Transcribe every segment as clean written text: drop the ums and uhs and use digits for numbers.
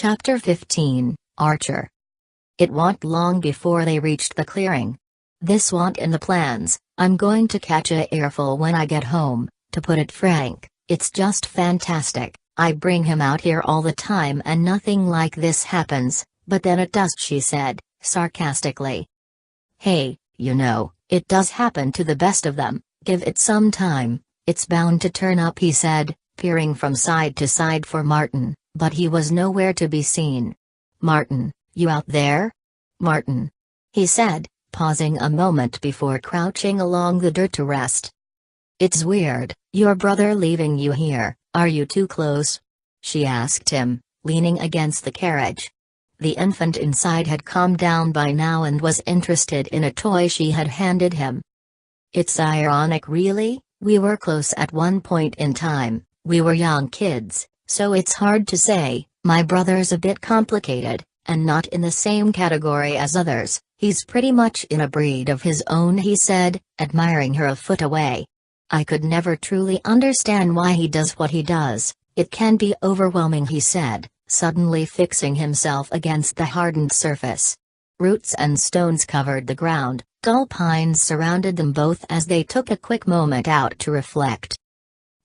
Chapter 15, Archer. It wa'n't long before they reached the clearing. "This wa'n't in the plans. I'm going to catch a earful when I get home. To put it frank, it's just fantastic. I bring him out here all the time and nothing like this happens, but then it does," she said, sarcastically. "Hey, it does happen to the best of them. Give it some time, it's bound to turn up," he said, peering from side to side for Martin, but he was nowhere to be seen. "Martin, you out there? Martin?" he said, pausing a moment before crouching along the dirt to rest. "It's weird, your brother leaving you here. Are you too close?" she asked him, leaning against the carriage. The infant inside had calmed down by now and was interested in a toy she had handed him. "It's ironic, really. We were close at one point in time. We were young kids, so it's hard to say. My brother's a bit complicated, and not in the same category as others. He's pretty much in a breed of his own," he said, admiring her a foot away. "I could never truly understand why he does what he does. It can be overwhelming," he said, suddenly fixing himself against the hardened surface. Roots and stones covered the ground, tall pines surrounded them both as they took a quick moment out to reflect.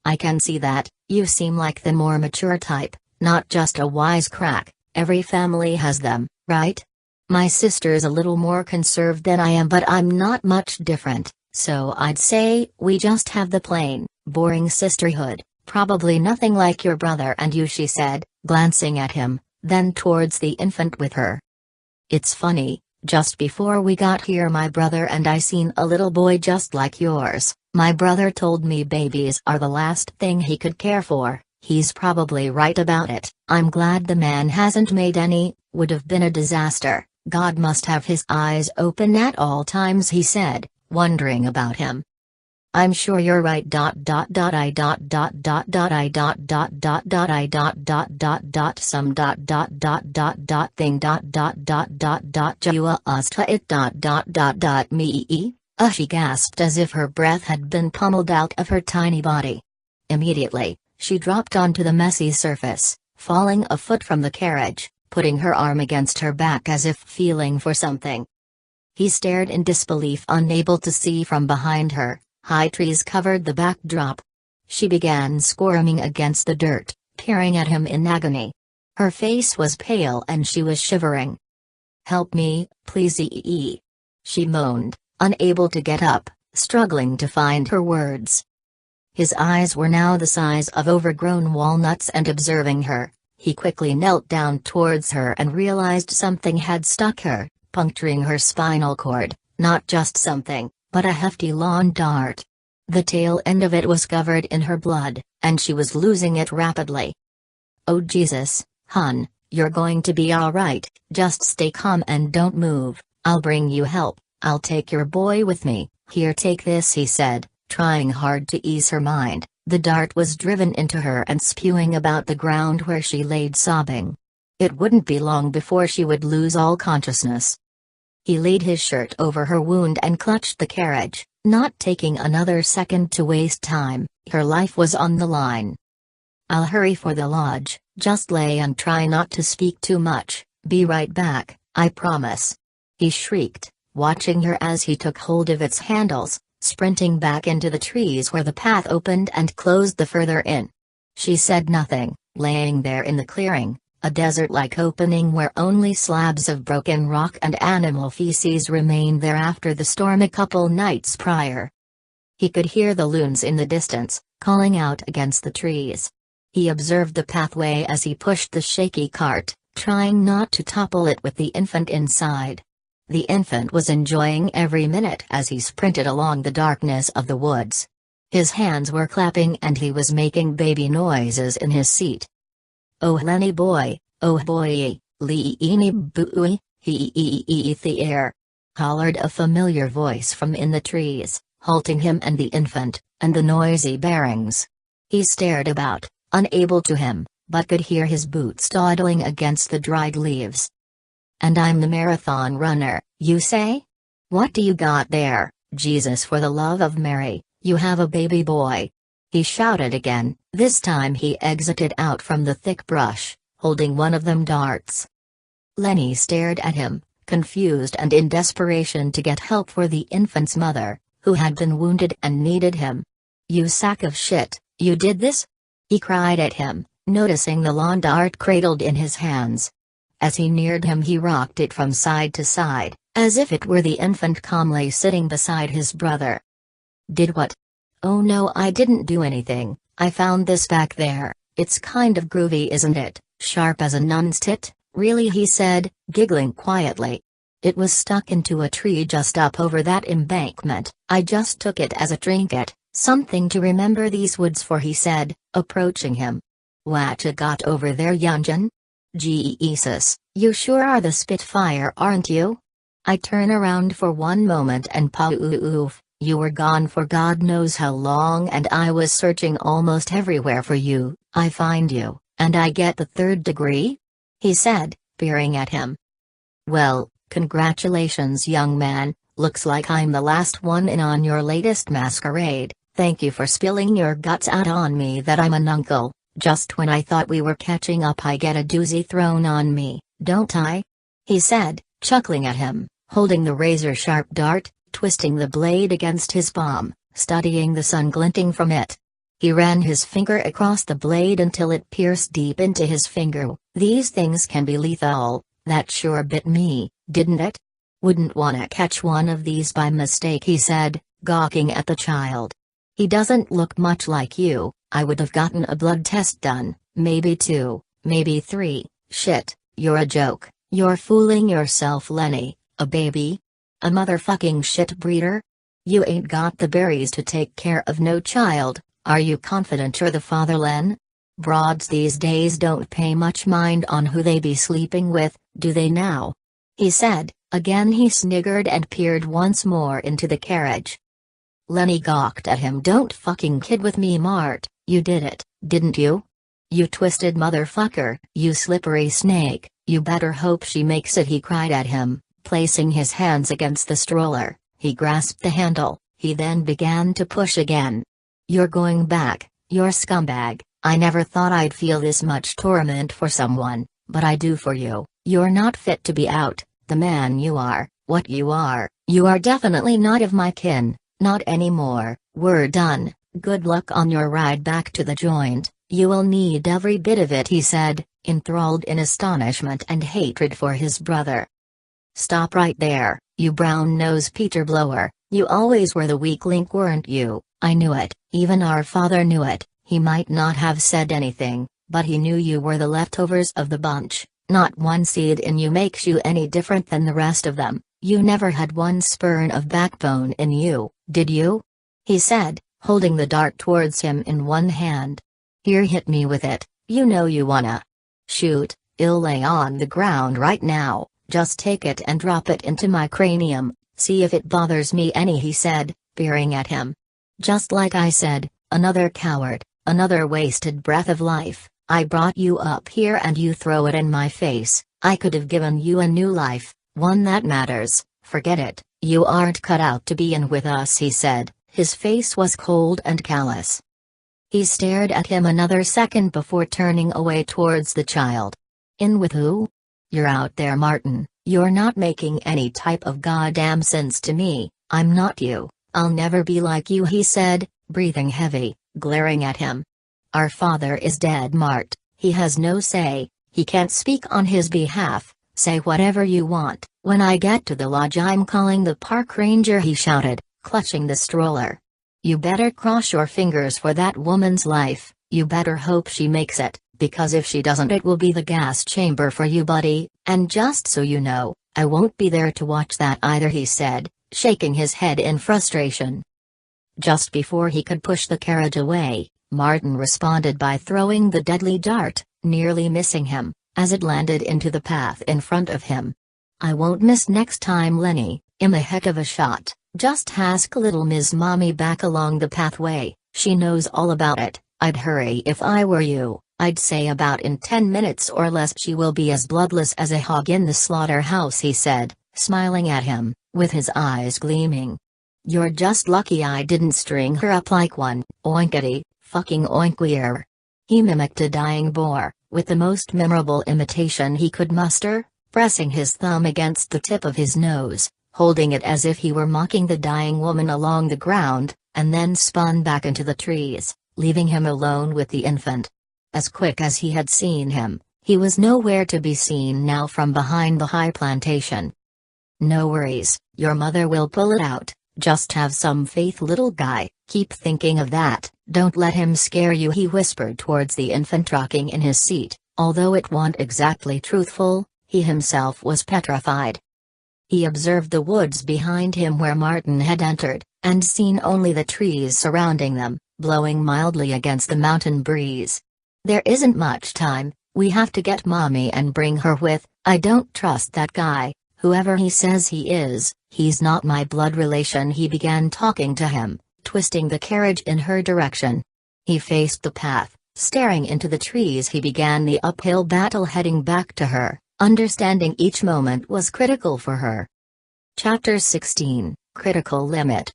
"I can see that. You seem like the more mature type, not just a wisecrack. Every family has them, right? My sister's a little more conserved than I am, but I'm not much different, so I'd say we just have the plain, boring sisterhood. Probably nothing like your brother and you," she said, glancing at him, then towards the infant with her. "It's funny, just before we got here my brother and I seen a little boy just like yours. My brother told me babies are the last thing he could care for. He's probably right about it. I'm glad the man hasn't made any. Would have been a disaster. God must have his eyes open at all times," he said, wondering about him. "I'm sure you're right. I some thing you it me. She gasped as if her breath had been pummeled out of her tiny body. Immediately, she dropped onto the messy surface, falling a foot from the carriage, putting her arm against her back as if feeling for something. He stared in disbelief, unable to see from behind her. High trees covered the backdrop. She began squirming against the dirt, peering at him in agony. Her face was pale and she was shivering. "Help me, please," she moaned, unable to get up, struggling to find her words. His eyes were now the size of overgrown walnuts, and observing her, he quickly knelt down towards her and realized something had stuck her, puncturing her spinal cord. Not just something, but a hefty lawn dart. The tail end of it was covered in her blood, and she was losing it rapidly. "Oh Jesus, hun, you're going to be all right. Just stay calm and don't move. I'll bring you help. I'll take your boy with me. Here, take this," he said, trying hard to ease her mind. The dart was driven into her and spewing about the ground where she laid sobbing. It wouldn't be long before she would lose all consciousness. He laid his shirt over her wound and clutched the carriage, not taking another second to waste time. Her life was on the line. "I'll hurry for the lodge. Just lay and try not to speak too much. Be right back, I promise," he shrieked, watching her as he took hold of its handles, sprinting back into the trees where the path opened and closed the further in. She said nothing, laying there in the clearing, a desert-like opening where only slabs of broken rock and animal feces remained there after the storm a couple nights prior. He could hear the loons in the distance, calling out against the trees. He observed the pathway as he pushed the shaky cart, trying not to topple it with the infant inside. The infant was enjoying every minute as he sprinted along the darkness of the woods. His hands were clapping and he was making baby noises in his seat. "Oh Lenny boy, oh boy, leeny booey, he the air," hollered a familiar voice from in the trees, halting him and the infant, and the noisy bearings. He stared about, unable to him, but could hear his boots dawdling against the dried leaves. "And I'm the marathon runner, you say? What do you got there? Jesus, for the love of Mary, you have a baby boy!" He shouted again. This time he exited out from the thick brush, holding one of them darts. Lenny stared at him, confused and in desperation to get help for the infant's mother, who had been wounded and needed him. "You sack of shit, you did this?" he cried at him, noticing the long dart cradled in his hands. As he neared him, he rocked it from side to side, as if it were the infant calmly sitting beside his brother. "Did what?" "Oh no, I didn't do anything. I found this back there. It's kind of groovy, isn't it? Sharp as a nun's tit, really," he said, giggling quietly. "It was stuck into a tree just up over that embankment. I just took it as a trinket, something to remember these woods for," he said, approaching him. "What you got over there, young'un? Jesus, you sure are the Spitfire, aren't you?" I turn around for one moment and poof, you were gone for God knows how long, and I was searching almost everywhere for you. I find you, and I get the 3rd degree?" he said, peering at him. "Well, congratulations, young man. Looks like I'm the last one in on your latest masquerade. Thank you for spilling your guts out on me that I'm an uncle. Just when I thought we were catching up, I get a doozy thrown on me, don't I?" he said, chuckling at him, holding the razor-sharp dart, twisting the blade against his palm, studying the sun glinting from it. He ran his finger across the blade until it pierced deep into his finger. "These things can be lethal. That sure bit me, didn't it? Wouldn't wanna catch one of these by mistake," he said, gawking at the child. "He doesn't look much like you. I would have gotten a blood test done, maybe 2, maybe 3. Shit, you're a joke. You're fooling yourself, Lenny. A baby? A motherfucking shit breeder? You ain't got the berries to take care of no child. Are you confident you're the father, Len? Broads these days don't pay much mind on who they be sleeping with, do they now?" he said. Again he sniggered and peered once more into the carriage. Lenny gawked at him. "Don't fucking kid with me, Mart. You did it, didn't you? You twisted motherfucker, you slippery snake. You better hope she makes it," he cried at him, placing his hands against the stroller. He grasped the handle. He then began to push again. "You're going back, you're scumbag. I never thought I'd feel this much torment for someone, but I do for you. You're not fit to be out, the man you are, what you are definitely not of my kin, not anymore. We're done. Good luck on your ride back to the joint, you will need every bit of it," he said, enthralled in astonishment and hatred for his brother. "Stop right there, you brown-nosed Peter blower, you always were the weak link, weren't you? I knew it, even our father knew it. He might not have said anything, but he knew you were the leftovers of the bunch. Not one seed in you makes you any different than the rest of them. You never had one spurn of backbone in you, did you?" he said, holding the dart towards him in one hand. "Here, hit me with it, you know you wanna. Shoot, it'll lay on the ground right now, just take it and drop it into my cranium, see if it bothers me any," he said, peering at him. "Just like I said, another coward, another wasted breath of life. I brought you up here and you throw it in my face. I could have given you a new life, one that matters. Forget it, you aren't cut out to be in with us," he said. His face was cold and callous. He stared at him another second before turning away towards the child. "In with who? You're out there, Martin. You're not making any type of goddamn sense to me. I'm not you. I'll never be like you," he said, breathing heavy, glaring at him. "Our father is dead, Mart. He has no say. He can't speak on his behalf. Say whatever you want. When I get to the lodge, I'm calling the park ranger," he shouted, clutching the stroller. "You better cross your fingers for that woman's life. You better hope she makes it, because if she doesn't, it will be the gas chamber for you, buddy. And just so you know, I won't be there to watch that either," he said, shaking his head in frustration. Just before he could push the carriage away, Martin responded by throwing the deadly dart, nearly missing him, as it landed into the path in front of him. "I won't miss next time, Lenny. I'm a heck of a shot. Just ask little Ms. Mommy back along the pathway, she knows all about it. I'd hurry if I were you. I'd say about in 10 minutes or less she will be as bloodless as a hog in the slaughterhouse," he said, smiling at him, with his eyes gleaming. "You're just lucky I didn't string her up like one, oinkety, fucking oinkier." He mimicked a dying boar, with the most memorable imitation he could muster, pressing his thumb against the tip of his nose, holding it as if he were mocking the dying woman along the ground, and then spun back into the trees, leaving him alone with the infant. As quick as he had seen him, he was nowhere to be seen now from behind the high plantation. "No worries, your mother will pull it out, just have some faith, little guy, keep thinking of that, don't let him scare you," he whispered towards the infant rocking in his seat. Although it wasn't exactly truthful, he himself was petrified. He observed the woods behind him where Martin had entered, and seen only the trees surrounding them, blowing mildly against the mountain breeze. "There isn't much time, we have to get Mommy and bring her with. I don't trust that guy, whoever he says he is, he's not my blood relation." He began talking to him, twisting the carriage in her direction. He faced the path, staring into the trees. He began the uphill battle heading back to her, understanding each moment was critical for her. Chapter 16, Critical Limit.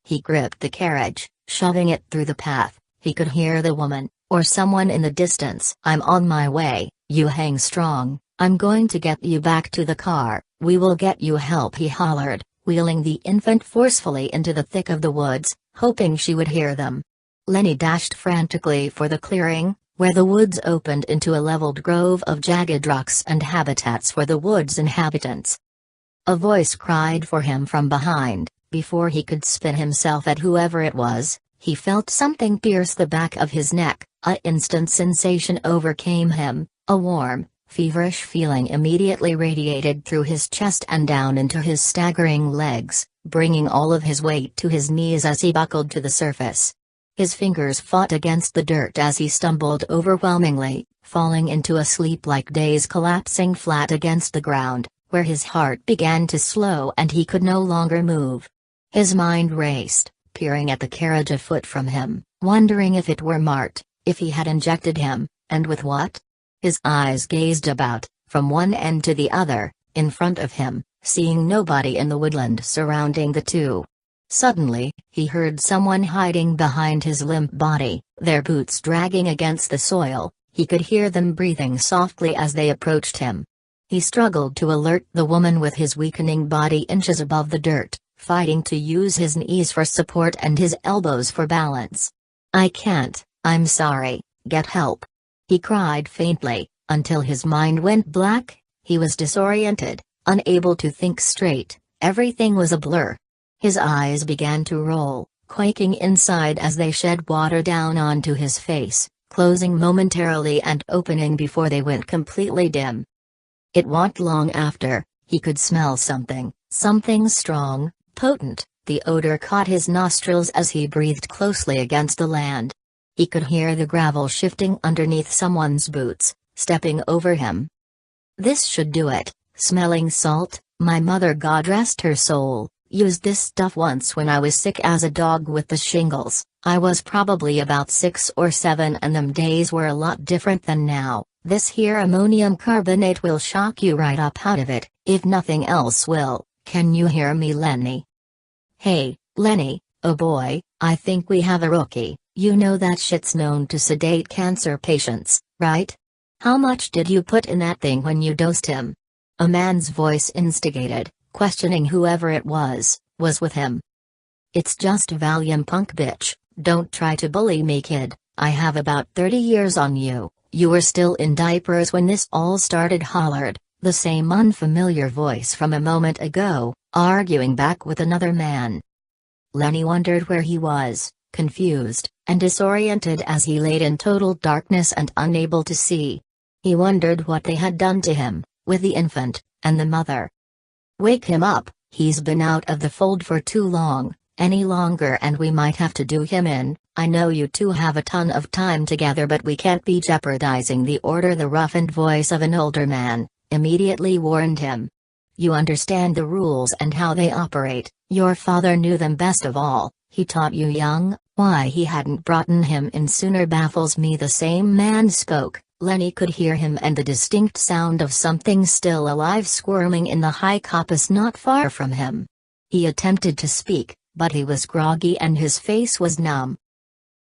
He gripped the carriage, shoving it through the path. He could hear the woman, or someone in the distance. "I'm on my way, you hang strong, I'm going to get you back to the car, we will get you help," he hollered, wheeling the infant forcefully into the thick of the woods, hoping she would hear them. Lenny dashed frantically for the clearing, where the woods opened into a leveled grove of jagged rocks and habitats for the wood's inhabitants. A voice cried for him from behind. Before he could spin himself at whoever it was, he felt something pierce the back of his neck. An instant sensation overcame him, a warm, feverish feeling immediately radiated through his chest and down into his staggering legs, bringing all of his weight to his knees as he buckled to the surface. His fingers fought against the dirt as he stumbled overwhelmingly, falling into a sleep-like daze, collapsing flat against the ground, where his heart began to slow and he could no longer move. His mind raced, peering at the carriage a foot from him, wondering if it were Mart, if he had injected him, and with what? His eyes gazed about, from one end to the other, in front of him, seeing nobody in the woodland surrounding the two. Suddenly, he heard someone hiding behind his limp body, their boots dragging against the soil. He could hear them breathing softly as they approached him. He struggled to alert the woman with his weakening body inches above the dirt, fighting to use his knees for support and his elbows for balance. "I can't, I'm sorry, get help," he cried faintly, until his mind went black. He was disoriented, unable to think straight, everything was a blur. His eyes began to roll, quaking inside as they shed water down onto his face, closing momentarily and opening before they went completely dim. It wasn't long after, he could smell something strong, potent. The odor caught his nostrils as he breathed closely against the land. He could hear the gravel shifting underneath someone's boots, stepping over him. "This should do it, smelling salt. My mother, God rest her soul, used this stuff once when I was sick as a dog with the shingles. I was probably about 6 or 7 and them days were a lot different than now. This here ammonium carbonate will shock you right up out of it, if nothing else will. Can you hear me, Lenny?" "Hey, Lenny, oh boy, I think we have a rookie. You know that shit's known to sedate cancer patients, right? How much did you put in that thing when you dosed him?" A man's voice instigated, questioning whoever it was with him. "It's just Valium, punk bitch, don't try to bully me, kid. I have about 30 years on you. You were still in diapers when this all started," hollered the same unfamiliar voice from a moment ago, arguing back with another man. Lenny wondered where he was, confused and disoriented as he laid in total darkness and unable to see. He wondered what they had done to him, with the infant, and the mother. "Wake him up, he's been out of the fold for too long, any longer and we might have to do him in. I know you two have a ton of time together but we can't be jeopardizing the order." The roughened voice of an older man immediately warned him. "You understand the rules and how they operate, your father knew them best of all, he taught you young. Why he hadn't brought him in sooner baffles me." The same man spoke. Lenny could hear him and the distinct sound of something still alive squirming in the high coppice not far from him. He attempted to speak, but he was groggy and his face was numb.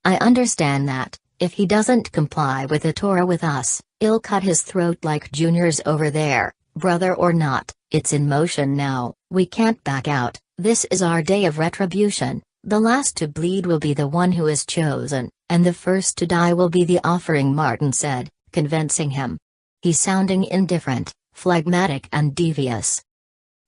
"I understand that, If he doesn't comply with it or with us, I'll cut his throat like Junior's over there, brother or not. It's in motion now, we can't back out. This is our day of retribution. The last to bleed will be the one who is chosen, and the first to die will be the offering," Martin said, convincing him. He's sounding indifferent, phlegmatic and devious.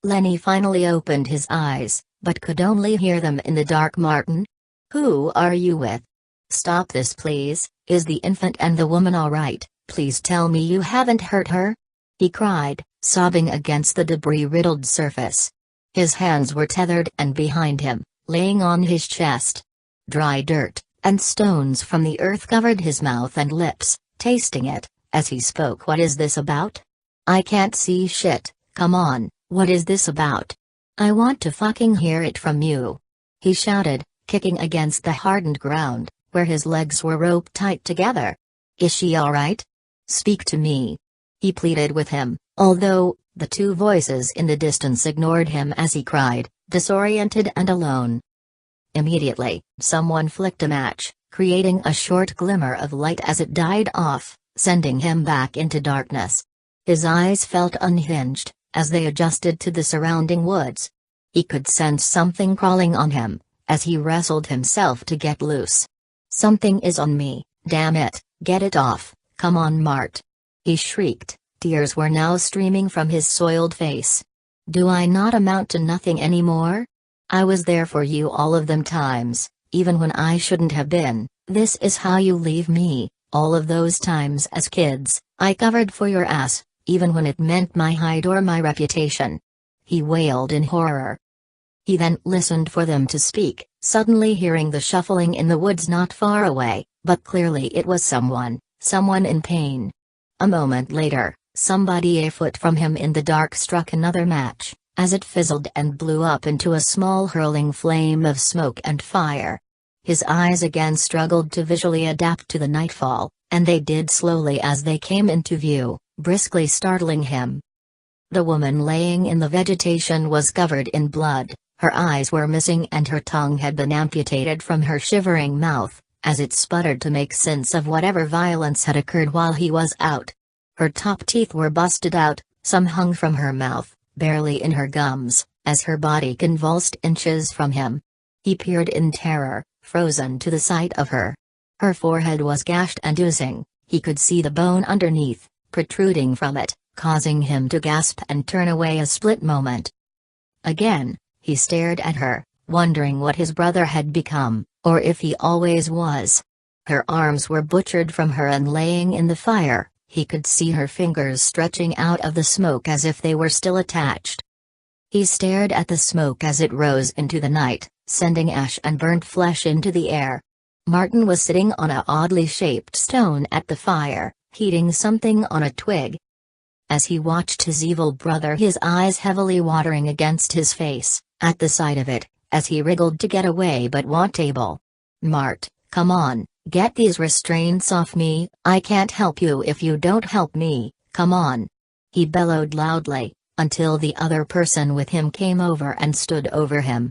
Lenny finally opened his eyes, but could only hear them in the dark. "Martin? Who are you with? Stop this please. Is the infant and the woman all right? Please tell me you haven't hurt her?" he cried, sobbing against the debris-riddled surface. His hands were tethered and behind him, laying on his chest. Dry dirt and stones from the earth covered his mouth and lips, tasting it, as he spoke. "What is this about? I can't see shit. Come on, what is this about? I want to fucking hear it from you," he shouted, kicking against the hardened ground, where his legs were roped tight together. "Is she alright? Speak to me," he pleaded with him, although the two voices in the distance ignored him as he cried, disoriented and alone. Immediately, someone flicked a match, creating a short glimmer of light as it died off, sending him back into darkness. His eyes felt unhinged, as they adjusted to the surrounding woods. He could sense something crawling on him, as he wrestled himself to get loose. "Something is on me, damn it, get it off, come on Mart!" he shrieked, tears were now streaming from his soiled face. "Do I not amount to nothing anymore? I was there for you all of them times, even when I shouldn't have been. This is how you leave me. All of those times as kids, I covered for your ass, even when it meant my hide or my reputation," he wailed in horror. He then listened for them to speak, suddenly hearing the shuffling in the woods not far away, but clearly it was someone in pain. A moment later, somebody a foot from him in the dark struck another match, as it fizzled and blew up into a small hurling flame of smoke and fire. His eyes again struggled to visually adapt to the nightfall, and they did slowly as they came into view, briskly startling him. The woman laying in the vegetation was covered in blood, her eyes were missing and her tongue had been amputated from her shivering mouth, as it sputtered to make sense of whatever violence had occurred while he was out. Her top teeth were busted out, some hung from her mouth, barely in her gums, as her body convulsed inches from him. He peered in terror, frozen to the sight of her. Her forehead was gashed and oozing, he could see the bone underneath, protruding from it, causing him to gasp and turn away a split moment. Again, he stared at her, wondering what his brother had become, or if he always was. Her arms were butchered from her and laying in the fire, he could see her fingers stretching out of the smoke as if they were still attached. He stared at the smoke as it rose into the night, sending ash and burnt flesh into the air. Martin was sitting on a oddly shaped stone at the fire, heating something on a twig. As he watched his evil brother, his eyes heavily watering against his face, at the sight of it, as he wriggled to get away but wasn't able. "Mart, come on, get these restraints off me. I can't help you if you don't help me, come on," he bellowed loudly, until the other person with him came over and stood over him.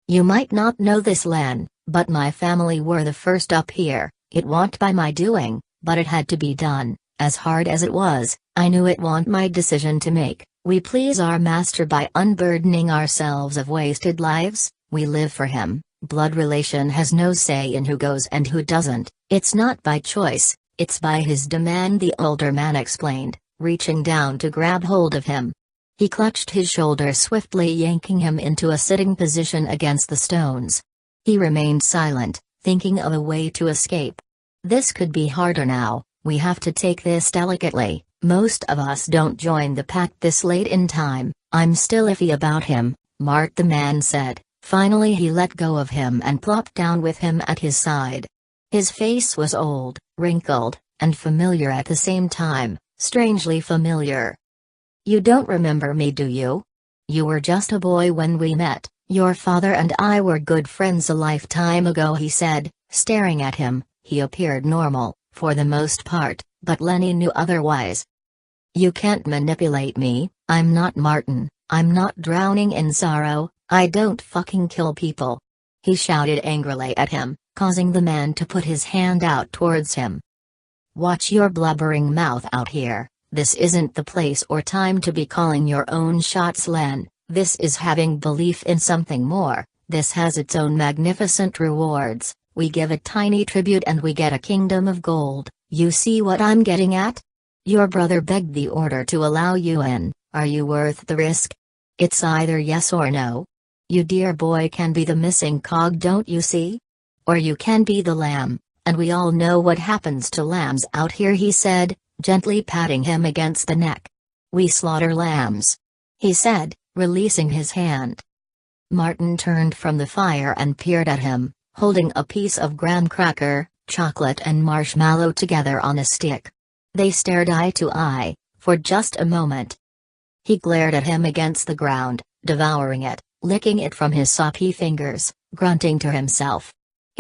"You might not know this, Len, but my family were the first up here. It wa'n't by my doing, but it had to be done. As hard as it was, I knew it wa'n't my decision to make. We please our master by unburdening ourselves of wasted lives. We live for him. Blood relation has no say in who goes and who doesn't. It's not by choice, it's by his demand," the older man explained, reaching down to grab hold of him. He clutched his shoulder swiftly, yanking him into a sitting position against the stones. He remained silent, thinking of a way to escape. "This could be harder now. We have to take this delicately. Most of us don't join the pact this late in time. I'm still iffy about him," Mart the man said. Finally he let go of him and plopped down with him at his side. His face was old, wrinkled, and familiar at the same time, strangely familiar. "You don't remember me, do you? You were just a boy when we met. Your father and I were good friends a lifetime ago," he said, staring at him. He appeared normal, for the most part, but Lenny knew otherwise. "You can't manipulate me. I'm not Martin. I'm not drowning in sorrow. I don't fucking kill people," he shouted angrily at him, causing the man to put his hand out towards him. "Watch your blubbering mouth out here. This isn't the place or time to be calling your own shots, Len. This is having belief in something more. This has its own magnificent rewards. We give a tiny tribute and we get a kingdom of gold. You see what I'm getting at? Your brother begged the order to allow you in. Are you worth the risk? It's either yes or no. You dear boy can be the missing cog, don't you see? Or you can be the lamb, and we all know what happens to lambs out here," he said, gently patting him against the neck. "We slaughter lambs," he said, releasing his hand. Martin turned from the fire and peered at him, holding a piece of graham cracker, chocolate and marshmallow together on a stick. They stared eye to eye, for just a moment. He glared at him against the ground, devouring it, licking it from his soppy fingers, grunting to himself.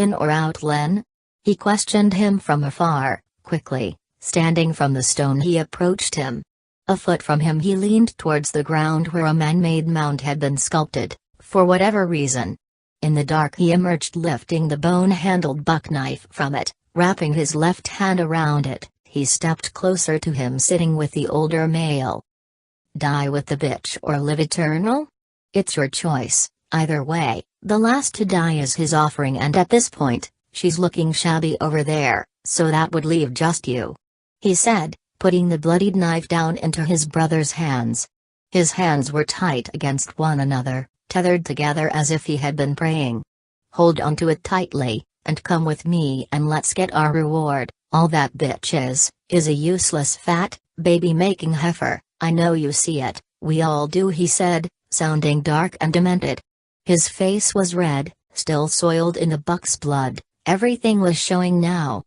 "In or out, Len?" He questioned him from afar, quickly. Standing from the stone he approached him. A foot from him he leaned towards the ground where a man-made mound had been sculpted, for whatever reason. In the dark he emerged, lifting the bone-handled buck-knife from it, wrapping his left hand around it. He stepped closer to him, sitting with the older male. "Die with the bitch or live eternal? It's your choice. Either way, the last to die is his offering, and at this point, she's looking shabby over there, so that would leave just you," he said, putting the bloodied knife down into his brother's hands. His hands were tight against one another, tethered together as if he had been praying. "Hold onto it tightly, and come with me and let's get our reward. All that bitch is a useless fat, baby-making heifer. I know you see it, we all do," he said, sounding dark and demented. His face was red, still soiled in the buck's blood. Everything was showing now.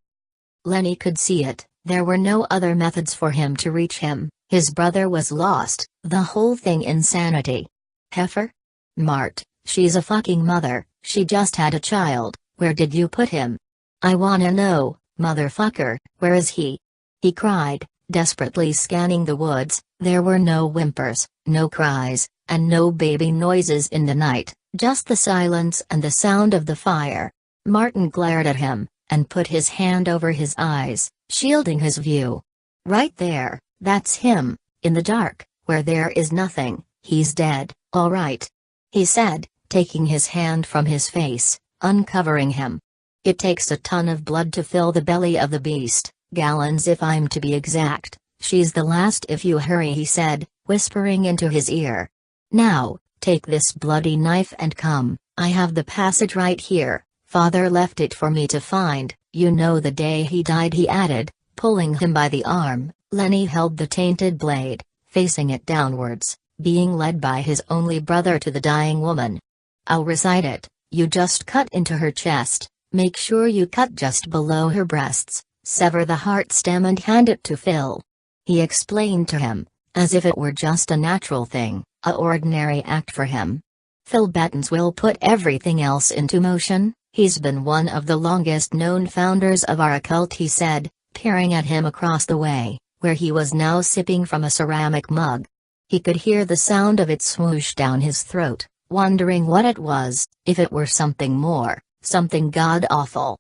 Lenny could see it. There were no other methods for him to reach him. His brother was lost, the whole thing insanity. Heifer? Mart, she's a fucking mother, she just had a child. Where did you put him? I wanna know, motherfucker, where is he? He cried, desperately scanning the woods. There were no whimpers, no cries, and no baby noises in the night, just the silence and the sound of the fire. Martin glared at him, and put his hand over his eyes, shielding his view. "Right there, that's him, in the dark, where there is nothing. He's dead, all right," he said, taking his hand from his face, uncovering him. "It takes a ton of blood to fill the belly of the beast, gallons if I'm to be exact. She's the last if you hurry," he said, whispering into his ear. "Now, take this bloody knife and come. I have the passage right here. Father left it for me to find, you know, the day he died," he added, pulling him by the arm. Lenny held the tainted blade, facing it downwards, being led by his only brother to the dying woman. "I'll recite it. You just cut into her chest, make sure you cut just below her breasts, sever the heart stem and hand it to Phil," he explained to him, as if it were just a natural thing, a ordinary act for him. "Phil Bettens will put everything else into motion. He's been one of the longest-known founders of our occult," he said, peering at him across the way, where he was now sipping from a ceramic mug. He could hear the sound of it swoosh down his throat, wondering what it was, if it were something more, something god-awful.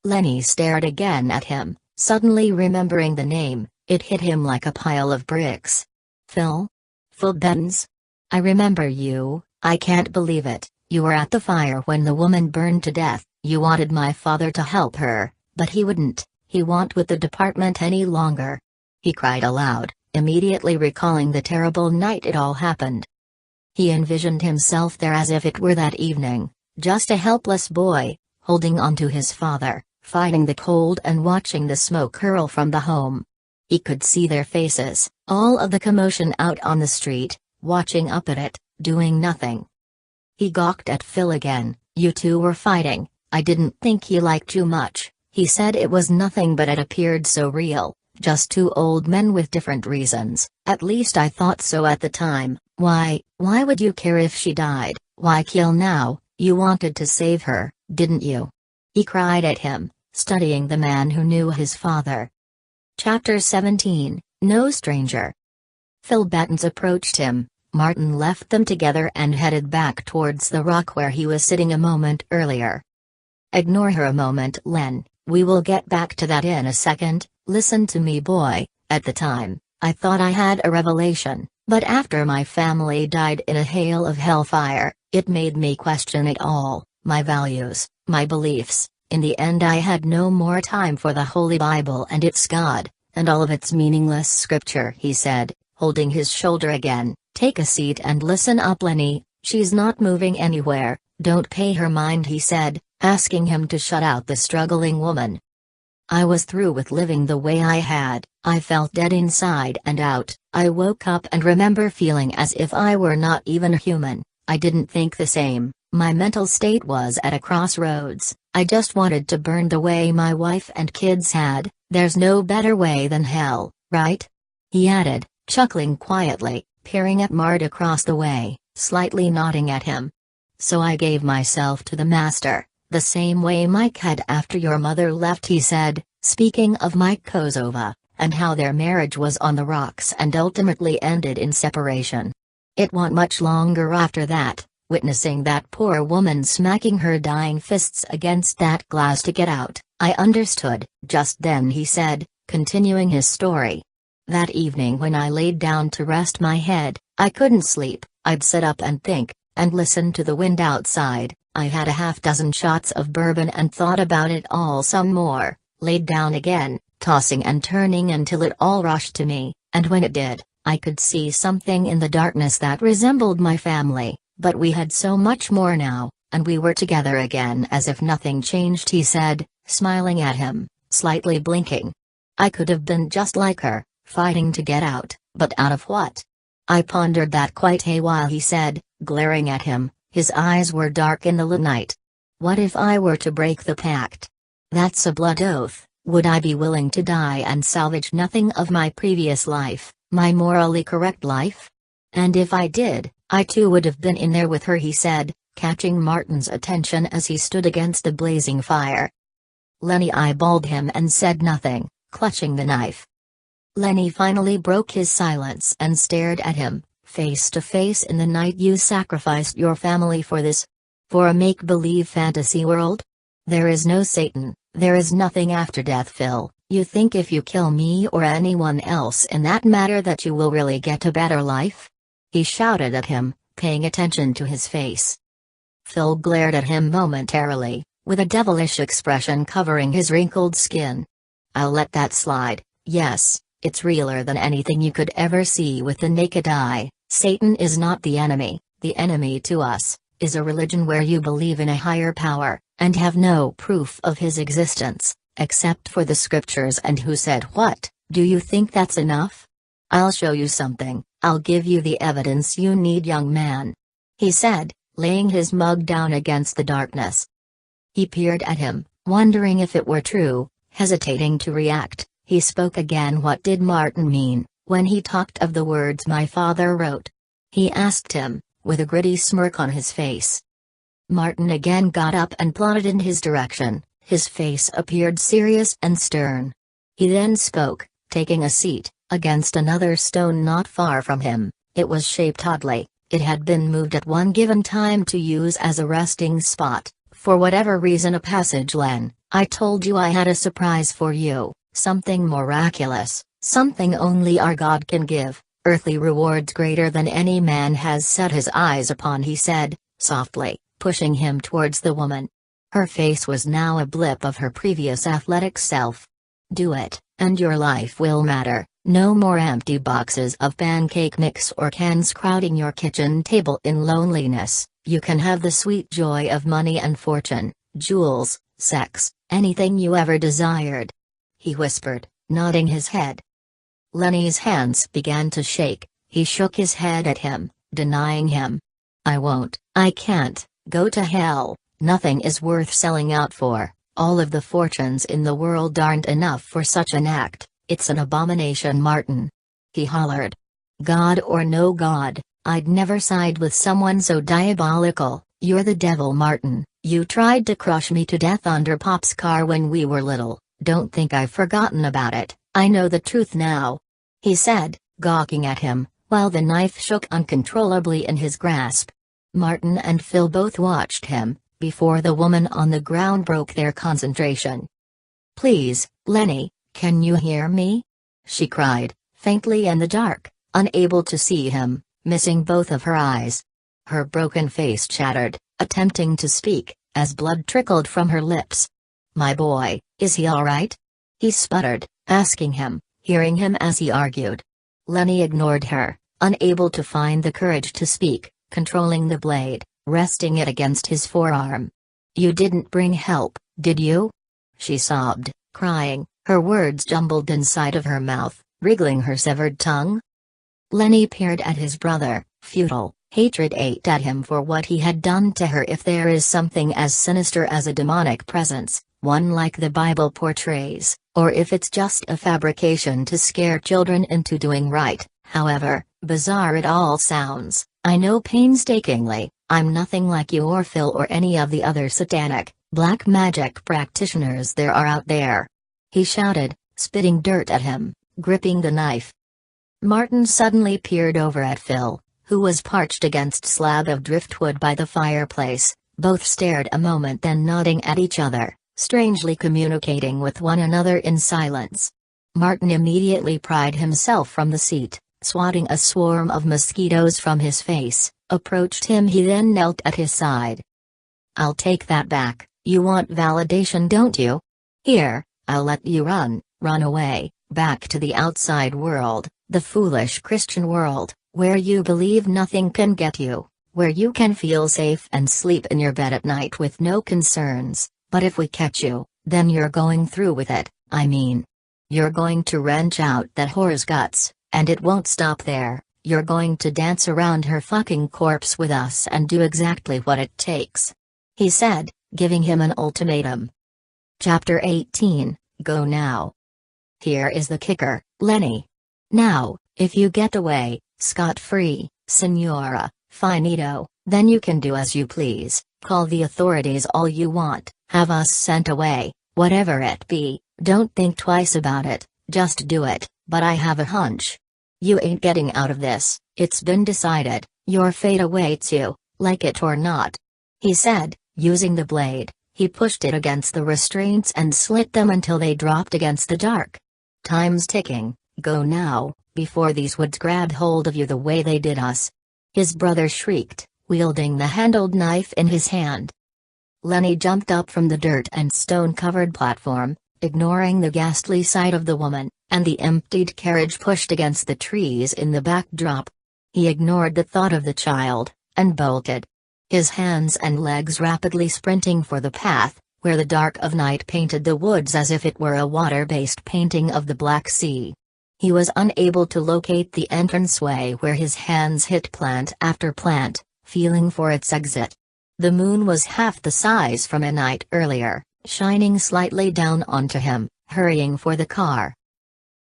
Lenny stared again at him, suddenly remembering the name. It hit him like a pile of bricks. "Phil? Phil Bettens? I remember you. I can't believe it. You were at the fire when the woman burned to death. You wanted my father to help her, but he wouldn't. He won't with the department any longer," he cried aloud, immediately recalling the terrible night it all happened. He envisioned himself there as if it were that evening, just a helpless boy, holding on to his father, fighting the cold and watching the smoke hurl from the home. He could see their faces, all of the commotion out on the street, watching up at it, doing nothing. He gawked at Phil again. "You two were fighting. I didn't think he liked you much," he said. "It was nothing, but it appeared so real, just two old men with different reasons. At least I thought so at the time. Why would you care if she died? Why kill now? You wanted to save her, didn't you?" he cried at him, studying the man who knew his father. Chapter 17, No Stranger. Phil Bettens approached him. Martin left them together and headed back towards the rock where he was sitting a moment earlier. Ignore her a moment, Len. We will get back to that in a second. Listen to me, boy. At the time, I thought I had a revelation, but after my family died in a hail of hellfire, it made me question it all, my values, my beliefs. In the end, I had no more time for the Holy Bible and its God, and all of its meaningless scripture, he said, holding his shoulder again. Take a seat and listen up, Lenny. She's not moving anywhere. Don't pay her mind, he said, asking him to shut out the struggling woman. I was through with living the way I had. I felt dead inside and out. I woke up and remember feeling as if I were not even human. I didn't think the same. My mental state was at a crossroads. I just wanted to burn the way my wife and kids had. There's no better way than hell, right? He added, chuckling quietly, peering at Mart across the way, slightly nodding at him. So I gave myself to the master, the same way Mike had after your mother left, he said, speaking of Mike Kozova, and how their marriage was on the rocks and ultimately ended in separation. It wasn't much longer after that, witnessing that poor woman smacking her dying fists against that glass to get out, I understood, just then, he said, continuing his story. That evening when I laid down to rest my head, I couldn't sleep. I'd sit up and think, and listen to the wind outside. I had a half-dozen shots of bourbon and thought about it all some more, laid down again, tossing and turning until it all rushed to me, and when it did, I could see something in the darkness that resembled my family, but we had so much more now, and we were together again as if nothing changed, he said, smiling at him, slightly blinking. I could have been just like her, fighting to get out, but out of what? I pondered that quite a while, he said, glaring at him. His eyes were dark in the night. What if I were to break the pact? That's a blood oath. Would I be willing to die and salvage nothing of my previous life, my morally correct life? And if I did, I too would have been in there with her, he said, catching Martin's attention as he stood against the blazing fire. Lenny eyeballed him and said nothing, clutching the knife. Lenny finally broke his silence and stared at him, face to face in the night. You sacrificed your family for this? For a make-believe fantasy world? There is no Satan, there is nothing after death, Phil. You think if you kill me or anyone else in that matter that you will really get a better life? He shouted at him, paying attention to his face. Phil glared at him momentarily, with a devilish expression covering his wrinkled skin. I'll let that slide. Yes, it's realer than anything you could ever see with the naked eye. Satan is not the enemy. The enemy to us is a religion where you believe in a higher power, and have no proof of his existence, except for the scriptures. And who said what? Do you think that's enough? I'll show you something. I'll give you the evidence you need, young man, he said, laying his mug down against the darkness. He peered at him, wondering if it were true, hesitating to react. He spoke again. What did Martin mean when he talked of the words my father wrote? He asked him, with a gritty smirk on his face. Martin again got up and plodded in his direction. His face appeared serious and stern. He then spoke, taking a seat against another stone not far from him. It was shaped oddly. It had been moved at one given time to use as a resting spot, for whatever reason. A passage. Len, I told you I had a surprise for you, something miraculous, something only our God can give, earthly rewards greater than any man has set his eyes upon, he said, softly, pushing him towards the woman. Her face was now a blip of her previous athletic self. Do it, and your life will matter. No more empty boxes of pancake mix or cans crowding your kitchen table in loneliness. You can have the sweet joy of money and fortune, jewels, sex, anything you ever desired, he whispered, nodding his head. Lenny's hands began to shake. He shook his head at him, denying him. I won't, I can't, go to hell. Nothing is worth selling out for. All of the fortunes in the world aren't enough for such an act. It's an abomination, Martin, he hollered. God or no God, I'd never side with someone so diabolical. You're the devil, Martin. You tried to crush me to death under Pop's car when we were little. Don't think I've forgotten about it. I know the truth now, he said, gawking at him, while the knife shook uncontrollably in his grasp. Martin and Phil both watched him, before the woman on the ground broke their concentration. "Please, Lenny, can you hear me?" she cried, faintly in the dark, unable to see him, missing both of her eyes. Her broken face chattered, attempting to speak, as blood trickled from her lips. "My boy, is he all right?" he sputtered, asking him, hearing him as he argued. Lenny ignored her, unable to find the courage to speak, controlling the blade, resting it against his forearm. "You didn't bring help, did you?" she sobbed, crying, her words jumbled inside of her mouth, wriggling her severed tongue. Lenny peered at his brother, futile. Hatred ate at him for what he had done to her. If there is something as sinister as a demonic presence, one like the Bible portrays, or if it's just a fabrication to scare children into doing right, however bizarre it all sounds, I know painstakingly, I'm nothing like you or Phil or any of the other satanic, black magic practitioners there are out there," he shouted, spitting dirt at him, gripping the knife. Martin suddenly peered over at Phil, who was perched against a slab of driftwood by the fireplace. Both stared a moment, then nodding at each other, strangely communicating with one another in silence. Martin immediately pried himself from the seat, swatting a swarm of mosquitoes from his face, approached him. He then knelt at his side. "I'll take that back. You want validation, don't you? Here, I'll let you run away, back to the outside world, the foolish Christian world, where you believe nothing can get you, where you can feel safe and sleep in your bed at night with no concerns. But if we catch you, then you're going through with it. I mean, you're going to wrench out that whore's guts, and it won't stop there. You're going to dance around her fucking corpse with us and do exactly what it takes," he said, giving him an ultimatum. Chapter 18, Go Now. Here is the kicker, Lenny. Now, if you get away scot-free, Signora, finito, then you can do as you please, call the authorities all you want, have us sent away, whatever it be, don't think twice about it, just do it, but I have a hunch. You ain't getting out of this, it's been decided, your fate awaits you, like it or not," he said, using the blade. He pushed it against the restraints and slit them until they dropped against the dark. "Time's ticking, go now, before these woods grab hold of you the way they did us," his brother shrieked, wielding the handled knife in his hand. Lenny jumped up from the dirt and stone-covered platform, ignoring the ghastly sight of the woman, and the emptied carriage pushed against the trees in the backdrop. He ignored the thought of the child, and bolted. His hands and legs rapidly sprinting for the path, where the dark of night painted the woods as if it were a water-based painting of the Black Sea. He was unable to locate the entranceway where his hands hit plant after plant, feeling for its exit. The moon was half the size from a night earlier, shining slightly down onto him, hurrying for the car.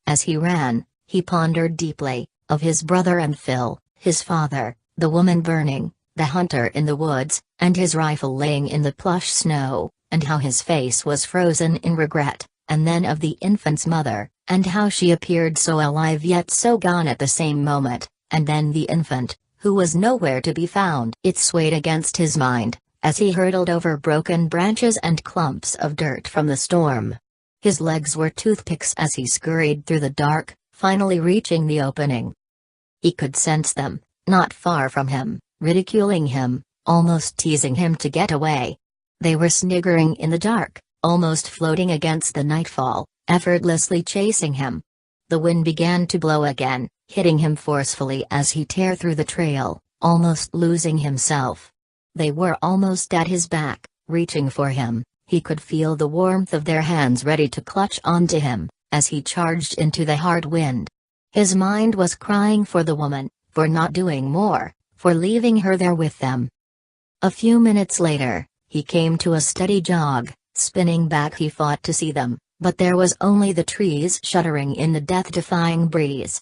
As he ran, he pondered deeply, of his brother and Phil, his father, the woman burning, the hunter in the woods, and his rifle laying in the plush snow, and how his face was frozen in regret, and then of the infant's mother, and how she appeared so alive yet so gone at the same moment, and then the infant, who was nowhere to be found. It swayed against his mind, as he hurtled over broken branches and clumps of dirt from the storm. His legs were toothpicks as he scurried through the dark, finally reaching the opening. He could sense them, not far from him, ridiculing him, almost teasing him to get away. They were sniggering in the dark, almost floating against the nightfall, effortlessly chasing him. The wind began to blow again, hitting him forcefully as he tore through the trail, almost losing himself. They were almost at his back, reaching for him. He could feel the warmth of their hands ready to clutch onto him, as he charged into the hard wind. His mind was crying for the woman, for not doing more, for leaving her there with them. A few minutes later, he came to a steady jog. Spinning back, he fought to see them, but there was only the trees shuddering in the death-defying breeze.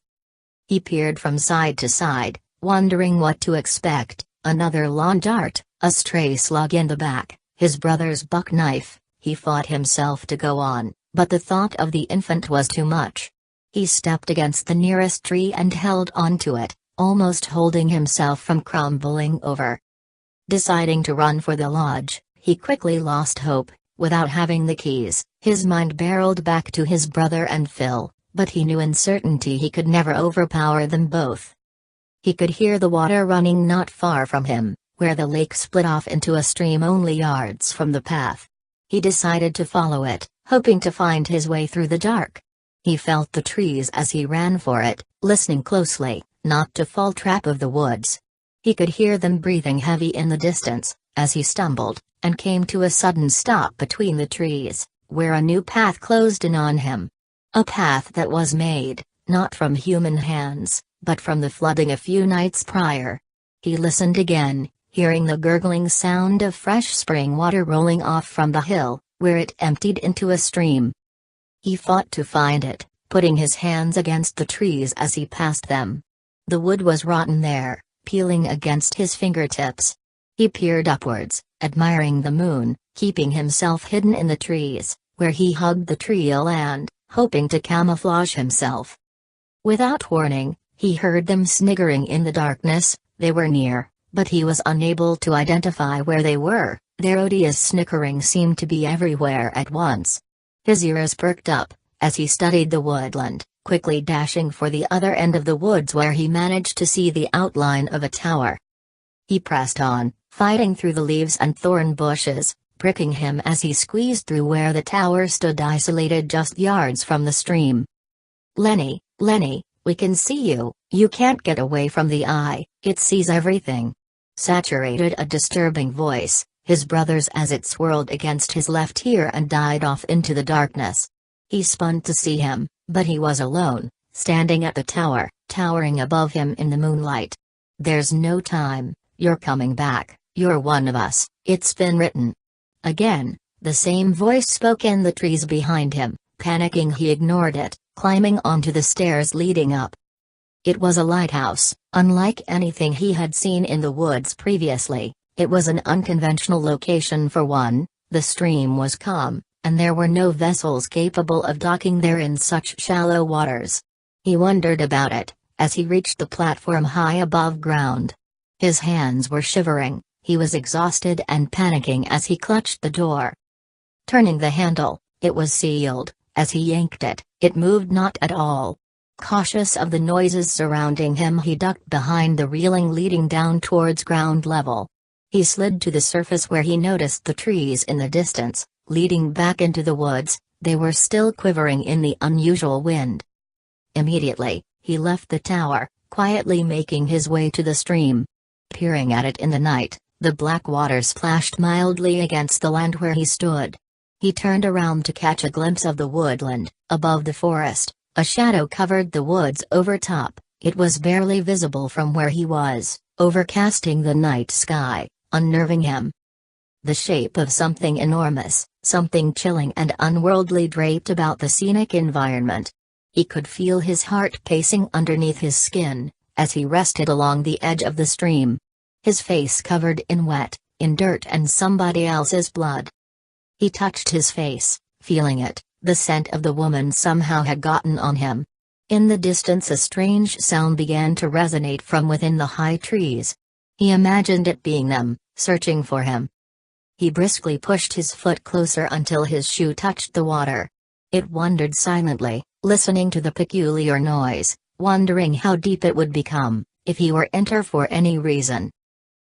He peered from side to side, wondering what to expect. Another lawn dart, a stray slug in the back, his brother's buck knife. He fought himself to go on, but the thought of the infant was too much. He stepped against the nearest tree and held onto it, almost holding himself from crumbling over. Deciding to run for the lodge, He quickly lost hope. Without having the keys, his mind barreled back to his brother and Phil, but he knew in certainty he could never overpower them both. He could hear the water running not far from him, where the lake split off into a stream only yards from the path. He decided to follow it, hoping to find his way through the dark. He felt the trees as he ran for it, listening closely, not to fall trap of the woods. He could hear them breathing heavy in the distance, as he stumbled, and came to a sudden stop between the trees, where a new path closed in on him. A path that was made, not from human hands, but from the flooding a few nights prior. He listened again, hearing the gurgling sound of fresh spring water rolling off from the hill, where it emptied into a stream. He fought to find it, putting his hands against the trees as he passed them. The wood was rotten there, peeling against his fingertips. He peered upwards, admiring the moon, keeping himself hidden in the trees, where he hugged the tree land, hoping to camouflage himself. Without warning, he heard them sniggering in the darkness. They were near, but he was unable to identify where they were. Their odious snickering seemed to be everywhere at once. His ears perked up, as he studied the woodland, quickly dashing for the other end of the woods where he managed to see the outline of a tower. He pressed on, fighting through the leaves and thorn bushes, pricking him as he squeezed through where the tower stood isolated just yards from the stream. "Lenny, Lenny, we can see you, you can't get away from the eye, it sees everything," saturated a disturbing voice, his brother's, as it swirled against his left ear and died off into the darkness. He spun to see him, but he was alone, standing at the tower, towering above him in the moonlight. "There's no time, you're coming back, you're one of us, it's been written." Again, the same voice spoke in the trees behind him. Panicking, he ignored it, climbing onto the stairs leading up. It was a lighthouse, unlike anything he had seen in the woods previously. It was an unconventional location for one. The stream was calm, and there were no vessels capable of docking there in such shallow waters. He wondered about it, as he reached the platform high above ground. His hands were shivering, he was exhausted and panicking as he clutched the door. Turning the handle, it was sealed. As he yanked it, it moved not at all. Cautious of the noises surrounding him, he ducked behind the railing leading down towards ground level. He slid to the surface where he noticed the trees in the distance, leading back into the woods. They were still quivering in the unusual wind. Immediately, he left the tower, quietly making his way to the stream. Peering at it in the night, the black water splashed mildly against the land where he stood. He turned around to catch a glimpse of the woodland. Above the forest, a shadow covered the woods overtop. It was barely visible from where he was, overcasting the night sky, unnerving him. The shape of something enormous, something chilling and unworldly draped about the scenic environment. He could feel his heart pacing underneath his skin, as he rested along the edge of the stream. His face covered in wet, in dirt and somebody else's blood. He touched his face, feeling it. The scent of the woman somehow had gotten on him. In the distance a strange sound began to resonate from within the high trees. He imagined it being them, searching for him. He briskly pushed his foot closer until his shoe touched the water. It wandered silently, listening to the peculiar noise, wondering how deep it would become, if he were to enter for any reason.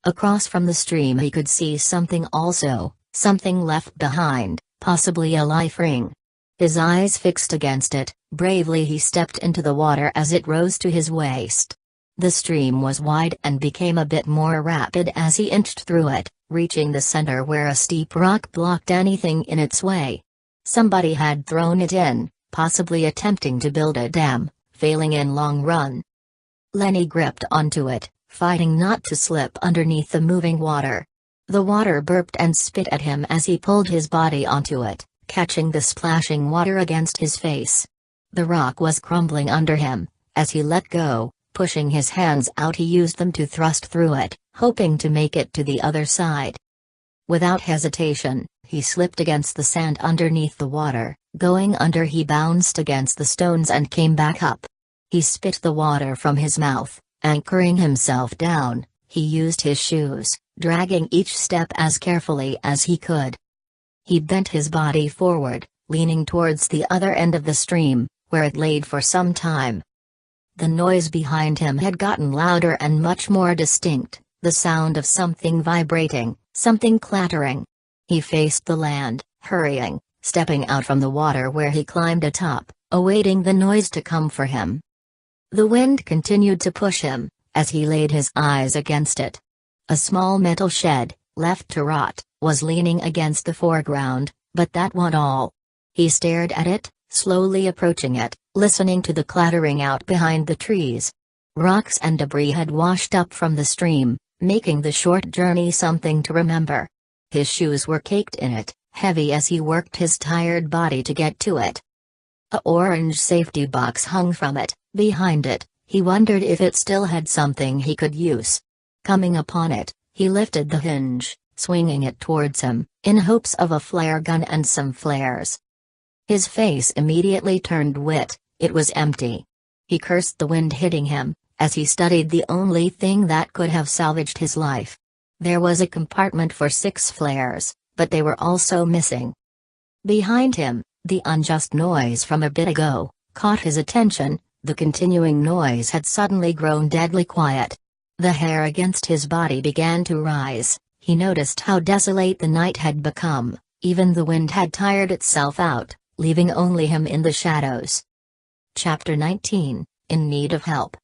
Across from the stream he could see something also. Something left behind, possibly a life ring. His eyes fixed against it, bravely he stepped into the water as it rose to his waist. The stream was wide and became a bit more rapid as he inched through it, reaching the center where a steep rock blocked anything in its way. Somebody had thrown it in, possibly attempting to build a dam, failing in long run. Lenny gripped onto it, fighting not to slip underneath the moving water. The water burped and spit at him as he pulled his body onto it, catching the splashing water against his face. The rock was crumbling under him. As he let go, pushing his hands out, he used them to thrust through it, hoping to make it to the other side. Without hesitation, he slipped against the sand underneath the water. Going under, he bounced against the stones and came back up. He spit the water from his mouth, anchoring himself down, he used his shoes, dragging each step as carefully as he could. He bent his body forward, leaning towards the other end of the stream, where it laid for some time. The noise behind him had gotten louder and much more distinct, the sound of something vibrating, something clattering. He faced the land, hurrying, stepping out from the water where he climbed atop, awaiting the noise to come for him. The wind continued to push him, as he laid his eyes against it. A small metal shed, left to rot, was leaning against the foreground, but that wasn't all. He stared at it, slowly approaching it, listening to the clattering out behind the trees. Rocks and debris had washed up from the stream, making the short journey something to remember. His shoes were caked in it, heavy as he worked his tired body to get to it. A orange safety box hung from it. Behind it, he wondered if it still had something he could use. Coming upon it, he lifted the hinge, swinging it towards him, in hopes of a flare gun and some flares. His face immediately turned white, it was empty. He cursed the wind hitting him, as he studied the only thing that could have salvaged his life. There was a compartment for 6 flares, but they were also missing. Behind him, the unjust noise from a bit ago caught his attention. The continuing noise had suddenly grown deadly quiet. The hair against his body began to rise. He noticed how desolate the night had become, even the wind had tired itself out, leaving only him in the shadows. Chapter 19, In Need of Help.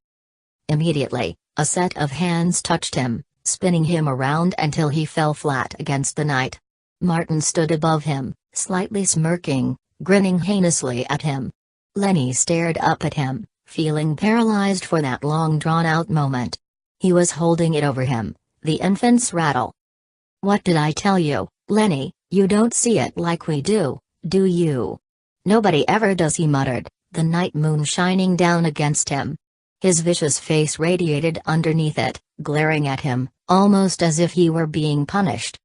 Immediately, a set of hands touched him, spinning him around until he fell flat against the night. Martin stood above him, slightly smirking, grinning heinously at him. Lenny stared up at him, feeling paralyzed for that long drawn-out moment. He was holding it over him, the infant's rattle. "What did I tell you, Lenny? You don't see it like we do you?" "Nobody ever does," he muttered, the night moon shining down against him. His vicious face radiated underneath it, glaring at him, almost as if he were being punished.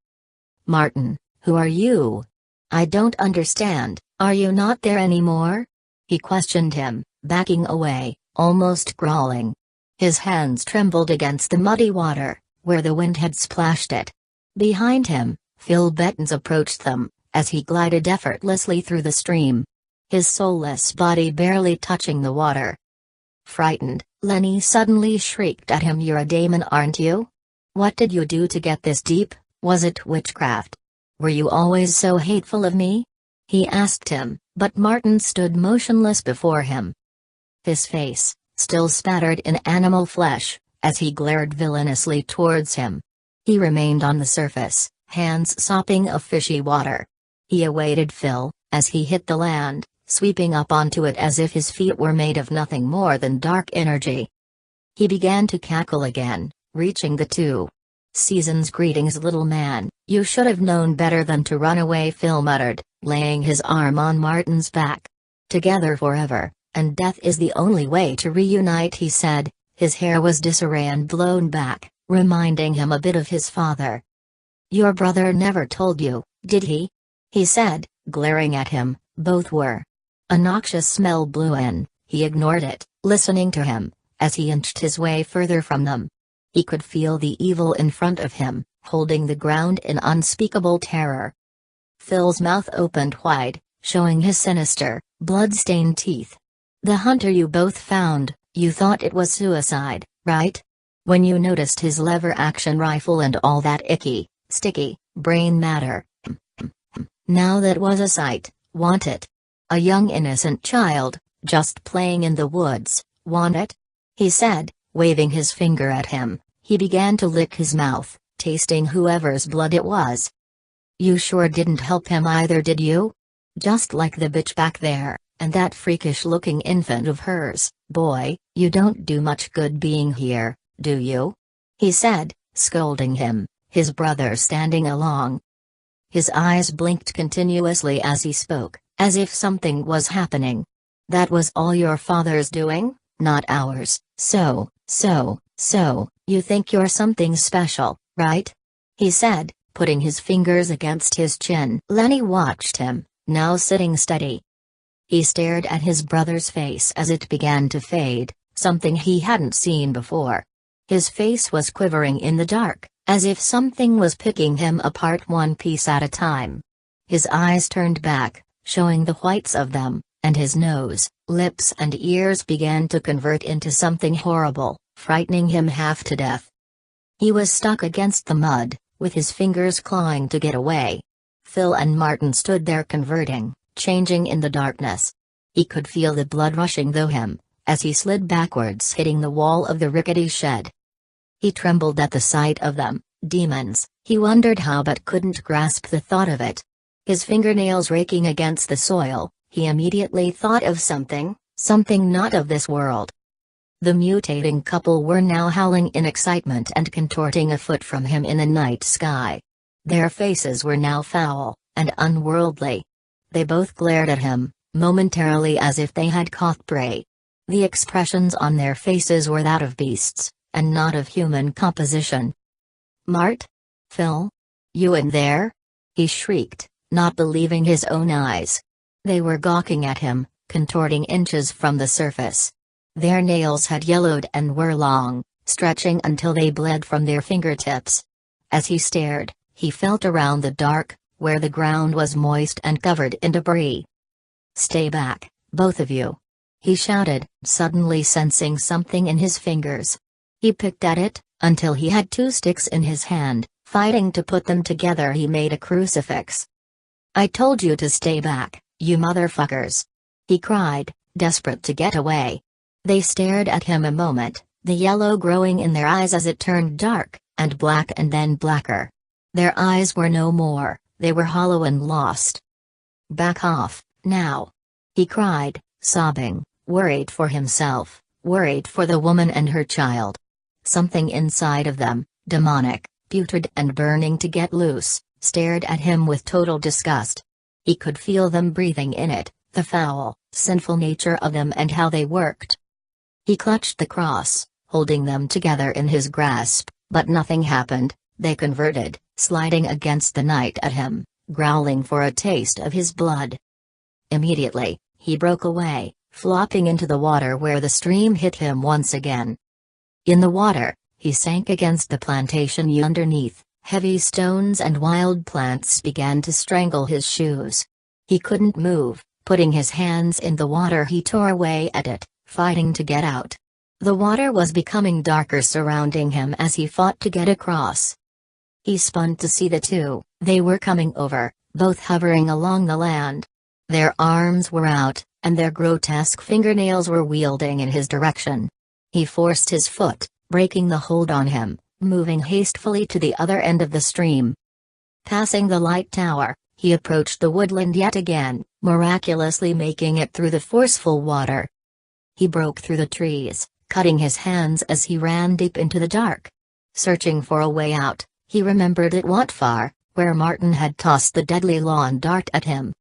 "Martin, who are you? I don't understand, are you not there anymore?" He questioned him, backing away, almost crawling. His hands trembled against the muddy water, where the wind had splashed it. Behind him, Phil Bettens approached them, as he glided effortlessly through the stream. His soulless body barely touching the water. Frightened, Lenny suddenly shrieked at him, "You're a daemon, aren't you? What did you do to get this deep? Was it witchcraft? Were you always so hateful of me?" He asked him, but Martin stood motionless before him. His face, still spattered in animal flesh, as he glared villainously towards him. He remained on the surface, hands sopping of fishy water. He awaited Phil, as he hit the land, sweeping up onto it as if his feet were made of nothing more than dark energy. He began to cackle again, reaching the 2 seasons greetings, little man, you should have known better than to run away, Phil muttered, laying his arm on Martin's back. Together forever, and death is the only way to reunite, he said. His hair was disarray and blown back, reminding him a bit of his father. Your brother never told you, did he? He said, glaring at him. Both were. A noxious smell blew in. He ignored it, listening to him, as he inched his way further from them. He could feel the evil in front of him, holding the ground in unspeakable terror. Phil's mouth opened wide, showing his sinister, blood-stained teeth. The hunter you both found, you thought it was suicide, right? When you noticed his lever-action rifle and all that icky, sticky, brain matter. Now that was a sight, want it? A young innocent child, just playing in the woods, want it? He said, waving his finger at him. He began to lick his mouth, tasting whoever's blood it was. You sure didn't help him either, did you? Just like the bitch back there, and that freakish-looking infant of hers. Boy, you don't do much good being here, do you? He said, scolding him, his brother standing along. His eyes blinked continuously as he spoke, as if something was happening. That was all your father's doing, not ours, so, you think you're something special, right? He said, putting his fingers against his chin. Lenny watched him, now sitting steady. He stared at his brother's face as it began to fade, something he hadn't seen before. His face was quivering in the dark, as if something was picking him apart one piece at a time. His eyes turned back, showing the whites of them, and his nose, lips and ears began to convert into something horrible, frightening him half to death. He was stuck against the mud, with his fingers clawing to get away. Phil and Martin stood there converting, changing in the darkness. He could feel the blood rushing through him, as he slid backwards hitting the wall of the rickety shed. He trembled at the sight of them, demons, he wondered how but couldn't grasp the thought of it. His fingernails raking against the soil, he immediately thought of something not of this world. The mutating couple were now howling in excitement and contorting a foot from him in the night sky. Their faces were now foul and unworldly. They both glared at him, momentarily as if they had caught prey. The expressions on their faces were that of beasts, and not of human composition. "Mart? Phil? You in there?" he shrieked, not believing his own eyes. They were gawking at him, contorting inches from the surface. Their nails had yellowed and were long, stretching until they bled from their fingertips. As he stared, he felt around the dark, where the ground was moist and covered in debris. "Stay back, both of you!" he shouted, suddenly sensing something in his fingers. He picked at it, until he had two sticks in his hand, fighting to put them together. He made a crucifix. "I told you to stay back, you motherfuckers!" he cried, desperate to get away. They stared at him a moment, the yellow growing in their eyes as it turned dark, and black and then blacker. Their eyes were no more, they were hollow and lost. "Back off, now!" he cried, sobbing, worried for himself, worried for the woman and her child. Something inside of them, demonic, putrid and burning to get loose, stared at him with total disgust. He could feel them breathing in it, the foul, sinful nature of them and how they worked. He clutched the cross, holding them together in his grasp, but nothing happened. They converted, sliding against the night at him, growling for a taste of his blood. Immediately, he broke away, flopping into the water where the stream hit him once again. In the water, he sank against the plantation underneath. Heavy stones and wild plants began to strangle his shoes. He couldn't move. Putting his hands in the water, he tore away at it, fighting to get out. The water was becoming darker surrounding him as he fought to get across. He spun to see the two. They were coming over, both hovering along the land. Their arms were out, and their grotesque fingernails were wielding in his direction. He forced his foot, breaking the hold on him, moving hastily to the other end of the stream. Passing the light tower, he approached the woodland yet again, miraculously making it through the forceful water. He broke through the trees, cutting his hands as he ran deep into the dark. Searching for a way out, he remembered at Watfar, where Martin had tossed the deadly lawn dart at him.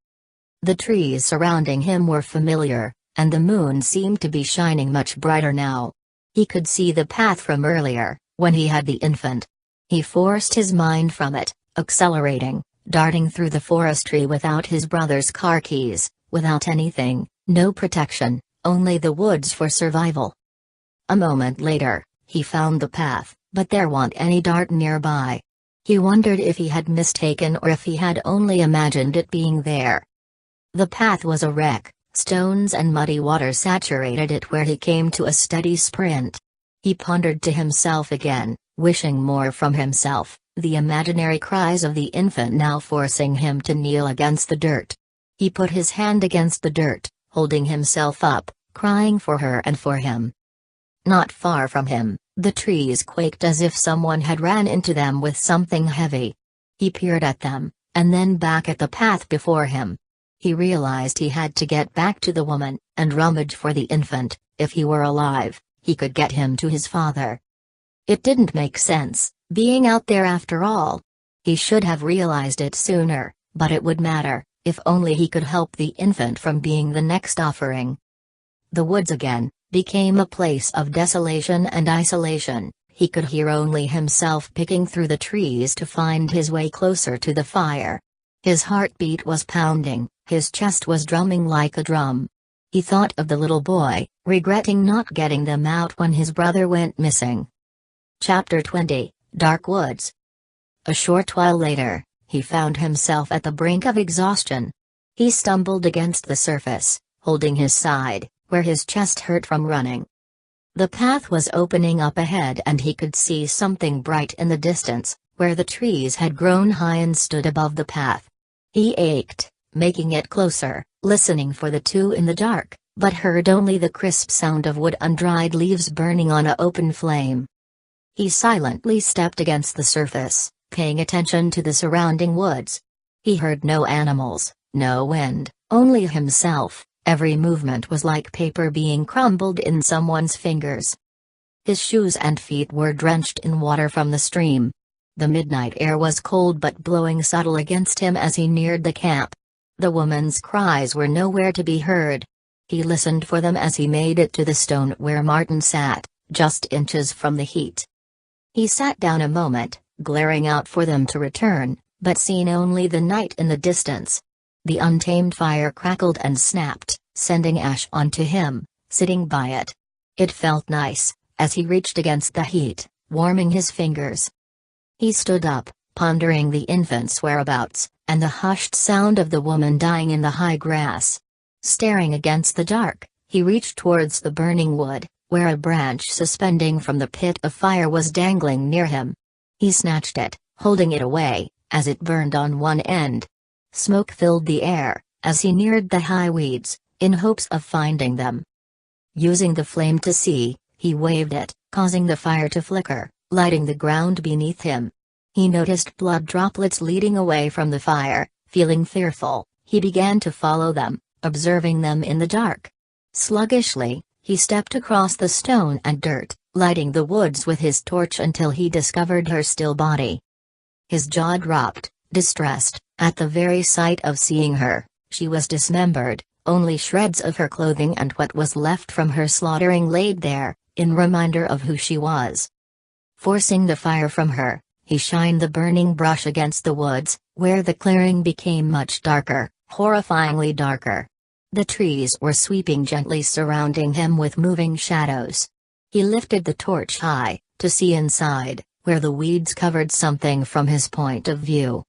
The trees surrounding him were familiar, and the moon seemed to be shining much brighter now. He could see the path from earlier, when he had the infant. He forced his mind from it, accelerating, darting through the forestry without his brother's car keys, without anything, no protection, only the woods for survival. A moment later, he found the path, but there wasn't any dart nearby. He wondered if he had mistaken or if he had only imagined it being there. The path was a wreck, stones and muddy water saturated it where he came to a steady sprint. He pondered to himself again, wishing more from himself, the imaginary cries of the infant now forcing him to kneel against the dirt. He put his hand against the dirt, holding himself up, crying for her and for him. Not far from him, the trees quaked as if someone had ran into them with something heavy. He peered at them, and then back at the path before him. He realized he had to get back to the woman, and rummage for the infant. If he were alive, he could get him to his father. It didn't make sense, being out there after all. He should have realized it sooner, but it would matter, if only he could help the infant from being the next offering. The woods again became a place of desolation and isolation. He could hear only himself picking through the trees to find his way closer to the fire. His heartbeat was pounding, his chest was drumming like a drum. He thought of the little boy, regretting not getting them out when his brother went missing. Chapter 20, Dark Woods. A short while later, he found himself at the brink of exhaustion. He stumbled against the surface, holding his side, where his chest hurt from running. The path was opening up ahead and he could see something bright in the distance, where the trees had grown high and stood above the path. He ached, making it closer, listening for the two in the dark, but heard only the crisp sound of wood and dried leaves burning on an open flame. He silently stepped against the surface, paying attention to the surrounding woods. He heard no animals, no wind, only himself. Every movement was like paper being crumbled in someone's fingers. His shoes and feet were drenched in water from the stream. The midnight air was cold but blowing subtle against him as he neared the camp. The woman's cries were nowhere to be heard. He listened for them as he made it to the stone where Martin sat, just inches from the heat. He sat down a moment, glaring out for them to return, but seen only the night in the distance. The untamed fire crackled and snapped, sending ash onto him, sitting by it. It felt nice, as he reached against the heat, warming his fingers. He stood up, pondering the infant's whereabouts, and the hushed sound of the woman dying in the high grass. Staring against the dark, he reached towards the burning wood, where a branch suspending from the pit of fire was dangling near him. He snatched it, holding it away, as it burned on one end. Smoke filled the air, as he neared the high weeds, in hopes of finding them. Using the flame to see, he waved it, causing the fire to flicker, lighting the ground beneath him. He noticed blood droplets leading away from the fire. Feeling fearful, he began to follow them, observing them in the dark. Sluggishly, he stepped across the stone and dirt, lighting the woods with his torch until he discovered her still body. His jaw dropped, distressed, at the very sight of seeing her. She was dismembered, only shreds of her clothing and what was left from her slaughtering laid there, in reminder of who she was. Forcing the fire from her, he shined the burning brush against the woods, where the clearing became much darker, horrifyingly darker. The trees were sweeping gently surrounding him with moving shadows. He lifted the torch high, to see inside, where the weeds covered something from his point of view.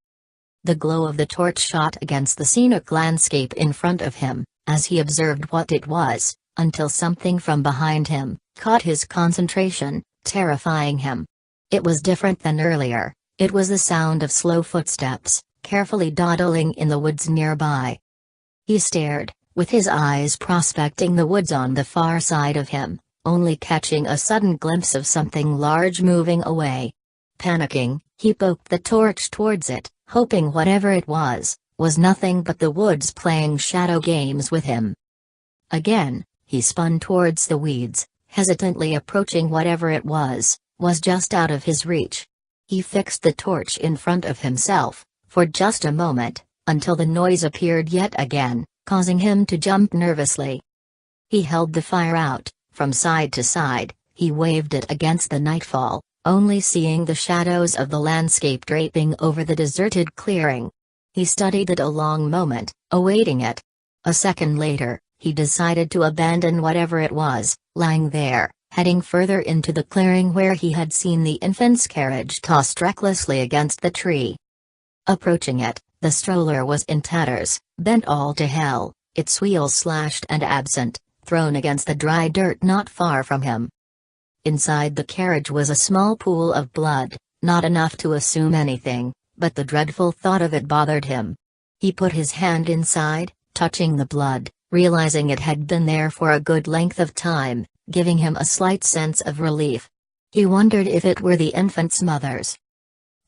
The glow of the torch shot against the scenic landscape in front of him, as he observed what it was, until something from behind him caught his concentration, terrifying him. It was different than earlier. It was the sound of slow footsteps, carefully dawdling in the woods nearby. He stared, with his eyes prospecting the woods on the far side of him, only catching a sudden glimpse of something large moving away. Panicking, he poked the torch towards it, hoping whatever it was nothing but the woods playing shadow games with him. Again, he spun towards the weeds, hesitantly approaching whatever it was just out of his reach. He fixed the torch in front of himself, for just a moment, until the noise appeared yet again, causing him to jump nervously. He held the fire out, from side to side, he waved it against the nightfall, only seeing the shadows of the landscape draping over the deserted clearing. He studied it a long moment, awaiting it. A second later, he decided to abandon whatever it was, lying there, heading further into the clearing where he had seen the infant's carriage tossed recklessly against the tree. Approaching it, the stroller was in tatters, bent all to hell, its wheels slashed and absent, thrown against the dry dirt not far from him. Inside the carriage was a small pool of blood, not enough to assume anything, but the dreadful thought of it bothered him. He put his hand inside, touching the blood, realizing it had been there for a good length of time, giving him a slight sense of relief. He wondered if it were the infant's mother's.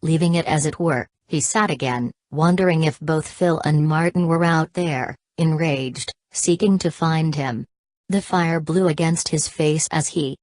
Leaving it as it were, he sat again, wondering if both Phil and Martin were out there, enraged, seeking to find him. The fire blew against his face as he